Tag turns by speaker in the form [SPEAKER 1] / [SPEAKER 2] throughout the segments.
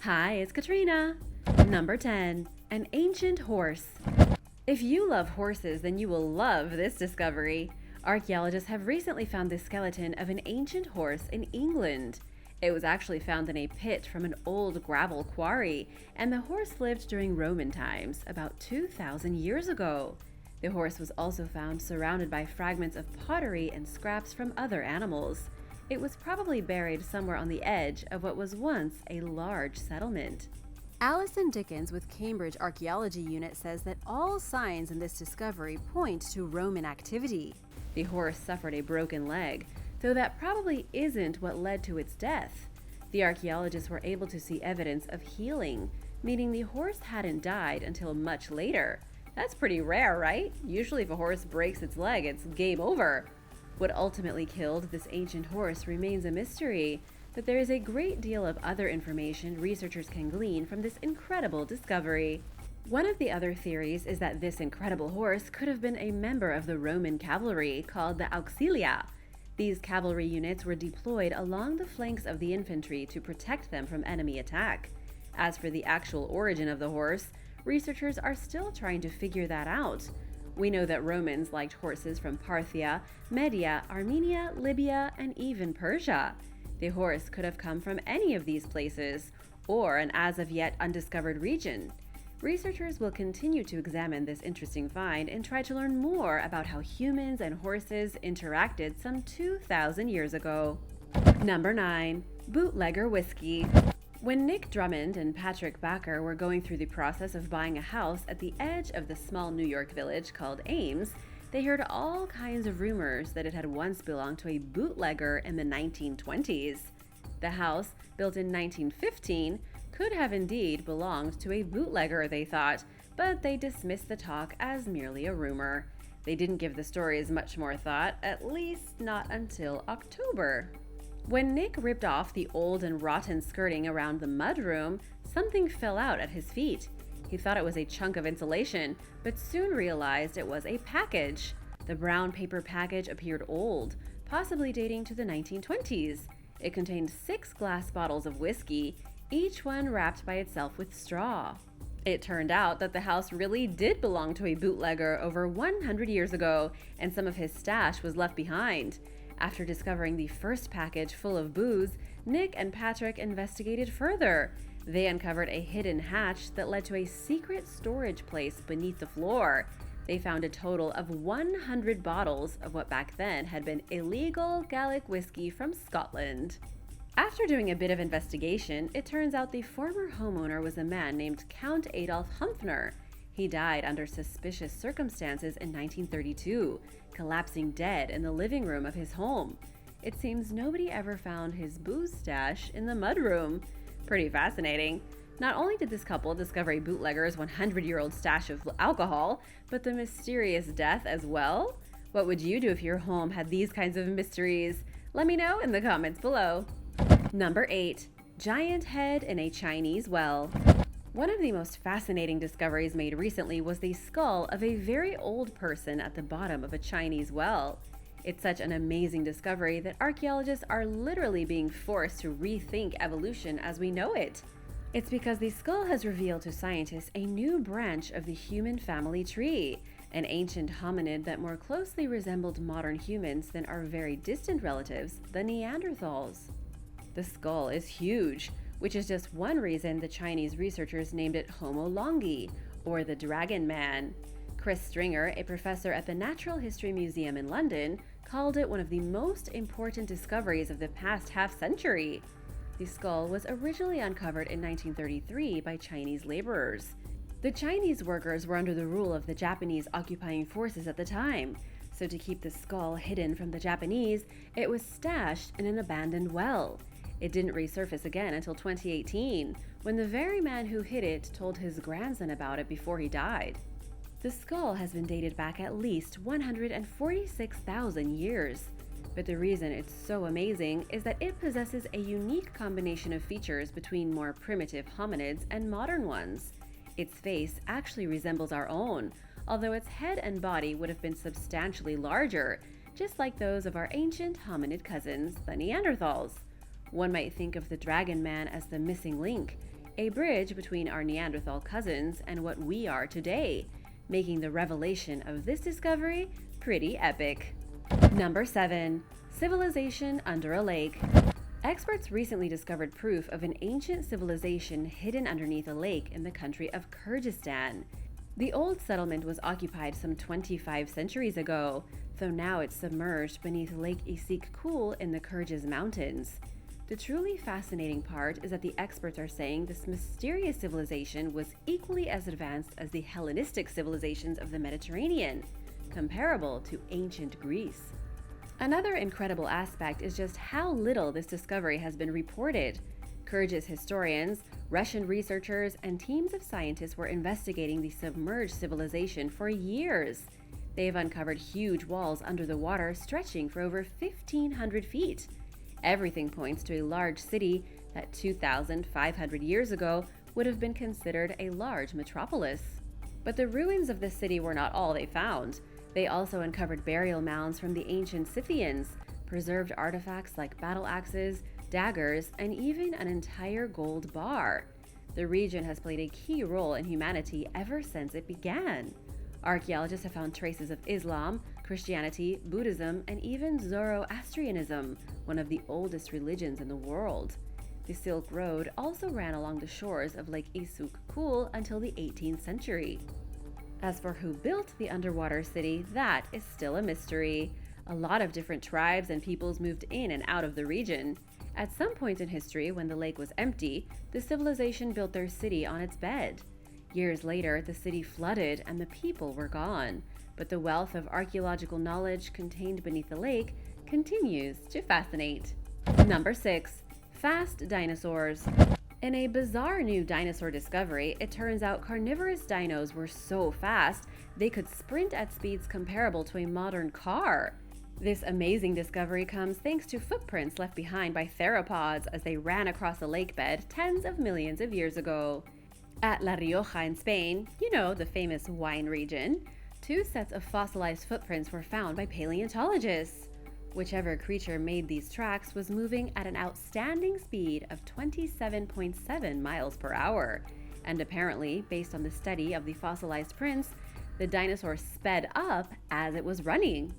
[SPEAKER 1] Hi, it's Katrina. Number 10. An ancient horse. If you love horses, then you will love this discovery. Archaeologists have recently found the skeleton of an ancient horse in England. It was actually found in a pit from an old gravel quarry, and the horse lived during Roman times, about 2,000 years ago. The horse was also found surrounded by fragments of pottery and scraps from other animals. It was probably buried somewhere on the edge of what was once a large settlement. Alison Dickens with Cambridge Archaeology Unit says that all signs in this discovery point to Roman activity. The horse suffered a broken leg, though that probably isn't what led to its death. The archaeologists were able to see evidence of healing, meaning the horse hadn't died until much later. That's pretty rare, right? Usually if a horse breaks its leg, it's game over. What ultimately killed this ancient horse remains a mystery, but there is a great deal of other information researchers can glean from this incredible discovery. One of the other theories is that this incredible horse could have been a member of the Roman cavalry called the auxilia. These cavalry units were deployed along the flanks of the infantry to protect them from enemy attack. As for the actual origin of the horse, researchers are still trying to figure that out. We know that Romans liked horses from Parthia, Media, Armenia, Libya, and even Persia. The horse could have come from any of these places, or an as-of-yet undiscovered region. Researchers will continue to examine this interesting find and try to learn more about how humans and horses interacted some 2,000 years ago. Number 9. Bootlegger whiskey. When Nick Drummond and Patrick Bakker were going through the process of buying a house at the edge of the small New York village called Ames, they heard all kinds of rumors that it had once belonged to a bootlegger in the 1920s. The house, built in 1915, could have indeed belonged to a bootlegger, they thought, but they dismissed the talk as merely a rumor. They didn't give the stories much more thought, at least not until October. When Nick ripped off the old and rotten skirting around the mudroom, something fell out at his feet. He thought it was a chunk of insulation, but soon realized it was a package. The brown paper package appeared old, possibly dating to the 1920s. It contained 6 glass bottles of whiskey, each one wrapped by itself with straw. It turned out that the house really did belong to a bootlegger over 100 years ago, and some of his stash was left behind. After discovering the first package full of booze, Nick and Patrick investigated further. They uncovered a hidden hatch that led to a secret storage place beneath the floor. They found a total of 100 bottles of what back then had been illegal Gaelic whiskey from Scotland. After doing a bit of investigation, it turns out the former homeowner was a man named Count Adolf Humpfner. He died under suspicious circumstances in 1932, collapsing dead in the living room of his home. It seems nobody ever found his booze stash in the mudroom. Pretty fascinating. Not only did this couple discover a bootlegger's 100-year-old stash of alcohol, but the mysterious death as well. What would you do if your home had these kinds of mysteries? Let me know in the comments below. Number 8. Giant head in a Chinese well. One of the most fascinating discoveries made recently was the skull of a very old person at the bottom of a Chinese well. It's such an amazing discovery that archaeologists are literally being forced to rethink evolution as we know it. It's because the skull has revealed to scientists a new branch of the human family tree, an ancient hominid that more closely resembled modern humans than our very distant relatives, the Neanderthals. The skull is huge, which is just one reason the Chinese researchers named it Homo longi, or the Dragon Man. Chris Stringer, a professor at the Natural History Museum in London, called it one of the most important discoveries of the past half-century. The skull was originally uncovered in 1933 by Chinese laborers. The Chinese workers were under the rule of the Japanese occupying forces at the time, so to keep the skull hidden from the Japanese, it was stashed in an abandoned well. It didn't resurface again until 2018, when the very man who hid it told his grandson about it before he died. The skull has been dated back at least 146,000 years. But the reason it's so amazing is that it possesses a unique combination of features between more primitive hominids and modern ones. Its face actually resembles our own, although its head and body would have been substantially larger, just like those of our ancient hominid cousins, the Neanderthals. One might think of the Dragon Man as the missing link. a bridge between our Neanderthal cousins and what we are today, making the revelation of this discovery pretty epic. Number 7. Civilization under a lake. Experts recently discovered proof of an ancient civilization hidden underneath a lake in the country of Kyrgyzstan. The old settlement was occupied some 25 centuries ago, though now it's submerged beneath Lake Issyk in the Kyrgyz mountains. The truly fascinating part is that the experts are saying this mysterious civilization was equally as advanced as the Hellenistic civilizations of the Mediterranean, comparable to ancient Greece. Another incredible aspect is just how little this discovery has been reported. Kyrgyz historians, Russian researchers, and teams of scientists were investigating the submerged civilization for years. They've uncovered huge walls under the water stretching for over 1,500 feet. Everything points to a large city that 2,500 years ago would have been considered a large metropolis. But the ruins of the city were not all they found. They also uncovered burial mounds from the ancient Scythians, preserved artifacts like battle axes, daggers, and even an entire gold bar. The region has played a key role in humanity ever since it began. Archaeologists have found traces of Islam, Christianity, Buddhism, and even Zoroastrianism, one of the oldest religions in the world. The Silk Road also ran along the shores of Lake Issyk until the 18th century. As for who built the underwater city, that is still a mystery. A lot of different tribes and peoples moved in and out of the region. At some point in history, when the lake was empty, the civilization built their city on its bed. Years later, the city flooded and the people were gone. But the wealth of archaeological knowledge contained beneath the lake continues to fascinate. Number 6. Fast dinosaurs. In a bizarre new dinosaur discovery, it turns out carnivorous dinos were so fast they could sprint at speeds comparable to a modern car. This amazing discovery comes thanks to footprints left behind by theropods as they ran across a lake bed tens of millions of years ago. At La Rioja in Spain, the famous wine region, 2 sets of fossilized footprints were found by paleontologists. Whichever creature made these tracks was moving at an outstanding speed of 27.7 miles per hour. And apparently, based on the study of the fossilized prints, the dinosaur sped up as it was running.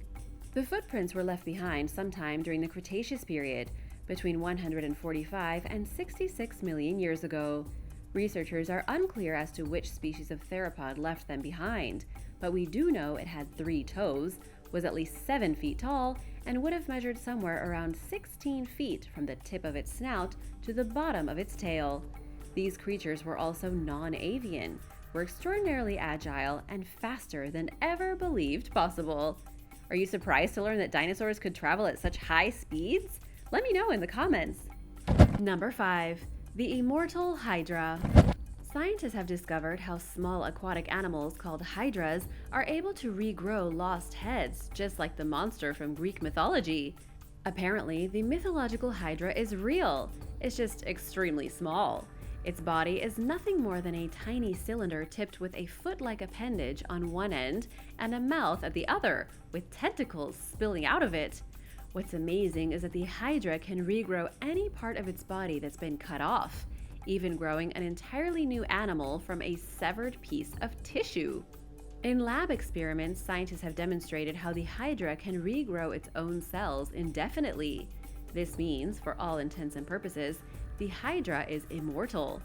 [SPEAKER 1] The footprints were left behind sometime during the Cretaceous period, between 145 and 66 million years ago. Researchers are unclear as to which species of theropod left them behind, but we do know it had 3 toes, was at least 7 feet tall, and would have measured somewhere around 16 feet from the tip of its snout to the bottom of its tail. These creatures were also non-avian, were extraordinarily agile, and faster than ever believed possible. Are you surprised to learn that dinosaurs could travel at such high speeds? Let me know in the comments. Number 5. The immortal Hydra. Scientists have discovered how small aquatic animals called hydras are able to regrow lost heads, just like the monster from Greek mythology. Apparently, the mythological hydra is real. It's just extremely small. Its body is nothing more than a tiny cylinder tipped with a foot-like appendage on one end and a mouth at the other, with tentacles spilling out of it. What's amazing is that the hydra can regrow any part of its body that's been cut off, even growing an entirely new animal from a severed piece of tissue. In lab experiments, scientists have demonstrated how the hydra can regrow its own cells indefinitely. This means, for all intents and purposes, the hydra is immortal.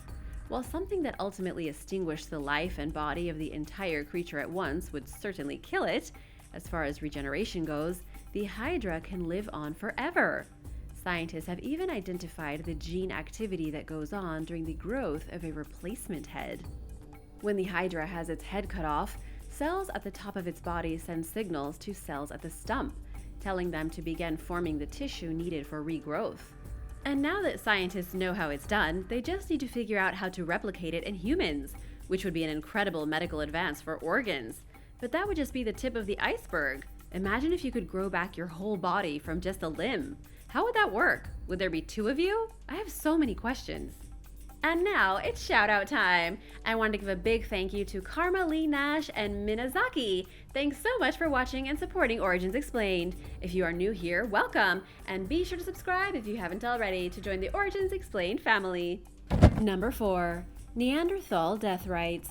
[SPEAKER 1] While something that ultimately extinguished the life and body of the entire creature at once would certainly kill it, as far as regeneration goes, the hydra can live on forever. Scientists have even identified the gene activity that goes on during the growth of a replacement head. When the hydra has its head cut off, cells at the top of its body send signals to cells at the stump, telling them to begin forming the tissue needed for regrowth. And now that scientists know how it's done, they just need to figure out how to replicate it in humans, which would be an incredible medical advance for organs. But that would just be the tip of the iceberg. Imagine if you could grow back your whole body from just a limb. How would that work? Would there be 2 of you? I have so many questions. And now it's shout out time. I wanted to give a big thank you to Karma Lee Nash and Minazaki. Thanks so much for watching and supporting Origins Explained. If you are new here, welcome, and be sure to subscribe if you haven't already to join the Origins Explained family. Number 4. Neanderthal death rites.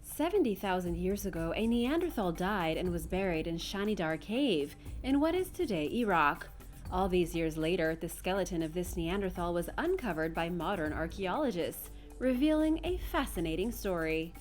[SPEAKER 1] 70,000 years ago, a Neanderthal died and was buried in Shanidar Cave in what is today Iraq. All these years later, the skeleton of this Neanderthal was uncovered by modern archaeologists, revealing a fascinating story.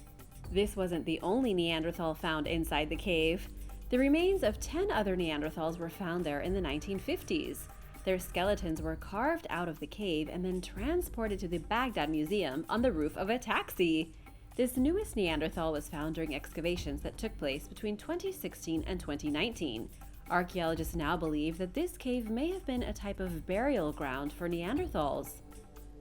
[SPEAKER 1] This wasn't the only Neanderthal found inside the cave. The remains of 10 other Neanderthals were found there in the 1950s. Their skeletons were carved out of the cave and then transported to the Baghdad Museum on the roof of a taxi. This newest Neanderthal was found during excavations that took place between 2016 and 2019. Archaeologists now believe that this cave may have been a type of burial ground for Neanderthals.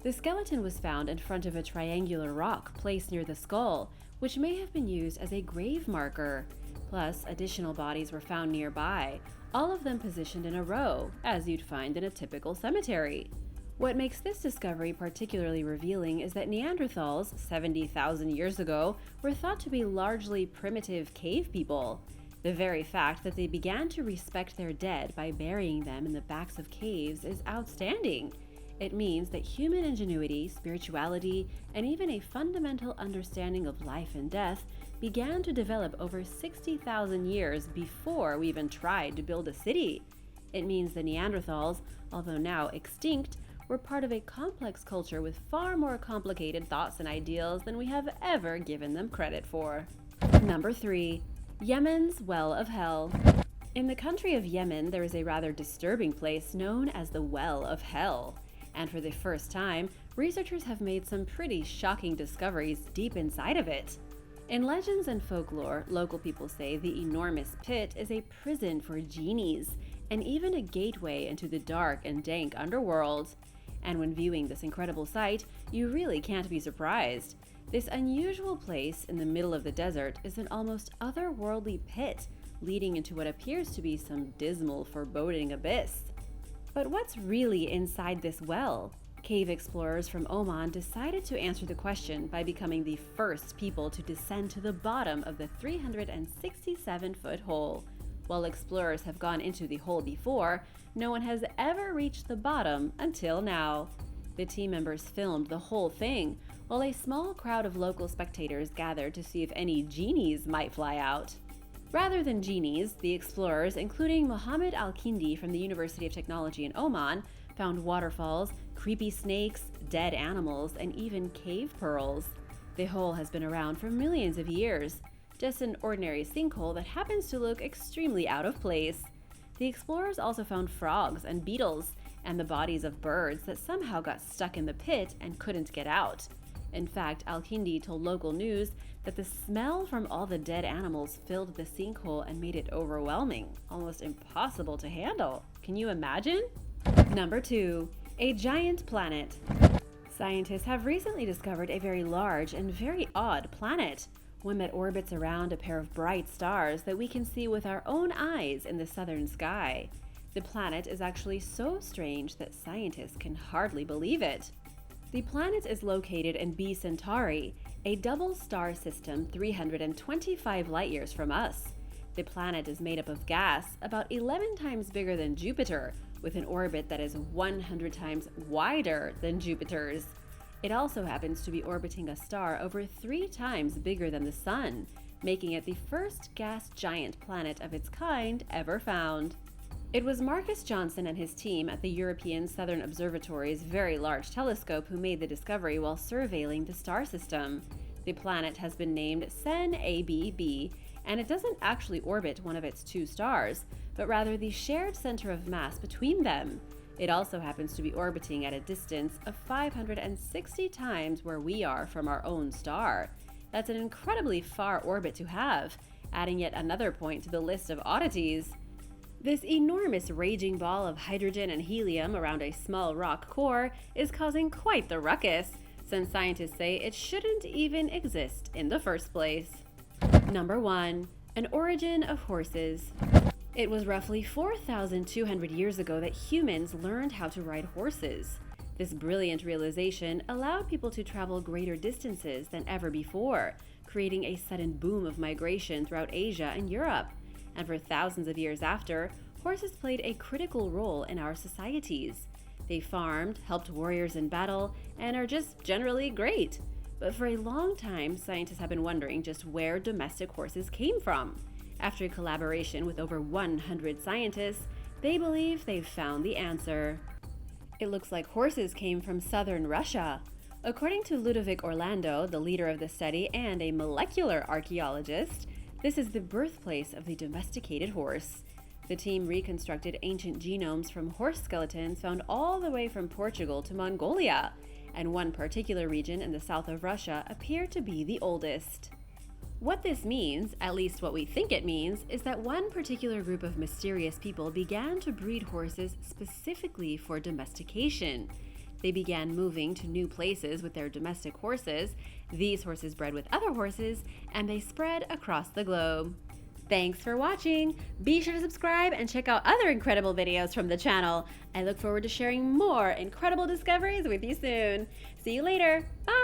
[SPEAKER 1] The skeleton was found in front of a triangular rock placed near the skull, which may have been used as a grave marker. Plus, additional bodies were found nearby, all of them positioned in a row, as you'd find in a typical cemetery. What makes this discovery particularly revealing is that Neanderthals, 70,000 years ago, were thought to be largely primitive cave people. The very fact that they began to respect their dead by burying them in the backs of caves is outstanding. It means that human ingenuity, spirituality, and even a fundamental understanding of life and death began to develop over 60,000 years before we even tried to build a city. It means the Neanderthals, although now extinct, were part of a complex culture with far more complicated thoughts and ideals than we have ever given them credit for. Number 3. Yemen's Well of Hell. In the country of Yemen, there is a rather disturbing place known as the Well of Hell. And for the first time, researchers have made some pretty shocking discoveries deep inside of it. In legends and folklore, local people say the enormous pit is a prison for genies, and even a gateway into the dark and dank underworld. And when viewing this incredible sight, you really can't be surprised. This unusual place in the middle of the desert is an almost otherworldly pit, leading into what appears to be some dismal, foreboding abyss. But what's really inside this well? Cave explorers from Oman decided to answer the question by becoming the first people to descend to the bottom of the 367-foot hole. While explorers have gone into the hole before, no one has ever reached the bottom until now. The team members filmed the whole thing, while a small crowd of local spectators gathered to see if any genies might fly out. Rather than genies, the explorers, including Mohammed Al-Kindi from the University of Technology in Oman, found waterfalls, creepy snakes, dead animals, and even cave pearls. The hole has been around for millions of years, just an ordinary sinkhole that happens to look extremely out of place. The explorers also found frogs and beetles, and the bodies of birds that somehow got stuck in the pit and couldn't get out. In fact, Al-Kindi told local news that the smell from all the dead animals filled the sinkhole and made it overwhelming, almost impossible to handle. Can you imagine? Number 2. A giant planet. Scientists have recently discovered a very large and very odd planet, one that orbits around a pair of bright stars that we can see with our own eyes in the southern sky. The planet is actually so strange that scientists can hardly believe it. The planet is located in B Centauri, a double star system 325 light-years from us. The planet is made up of gas about 11 times bigger than Jupiter, with an orbit that is 100 times wider than Jupiter's. It also happens to be orbiting a star over 3 times bigger than the Sun, making it the first gas giant planet of its kind ever found. It was Markus Jonson and his team at the European Southern Observatory's Very Large Telescope who made the discovery while surveilling the star system. The planet has been named Sen ABB, and it doesn't actually orbit one of its 2 stars, but rather the shared center of mass between them. It also happens to be orbiting at a distance of 560 times where we are from our own star. That's an incredibly far orbit to have, adding yet another point to the list of oddities. This enormous raging ball of hydrogen and helium around a small rock core is causing quite the ruckus, since scientists say it shouldn't even exist in the first place. Number 1. An origin of horses. It was roughly 4,200 years ago that humans learned how to ride horses. This brilliant realization allowed people to travel greater distances than ever before, creating a sudden boom of migration throughout Asia and Europe. And for thousands of years after, horses played a critical role in our societies. They farmed, helped warriors in battle, and are just generally great. But for a long time, scientists have been wondering just where domestic horses came from. After a collaboration with over 100 scientists, they believe they've found the answer. It looks like horses came from southern Russia. According to Ludovic Orlando, the leader of the study and a molecular archaeologist, this is the birthplace of the domesticated horse. The team reconstructed ancient genomes from horse skeletons found all the way from Portugal to Mongolia, and one particular region in the south of Russia appeared to be the oldest. What this means, at least what we think it means, is that one particular group of mysterious people began to breed horses specifically for domestication. They began moving to new places with their domestic horses, these horses bred with other horses, and they spread across the globe. Thanks for watching! Be sure to subscribe and check out other incredible videos from the channel. I look forward to sharing more incredible discoveries with you soon. See you later! Bye!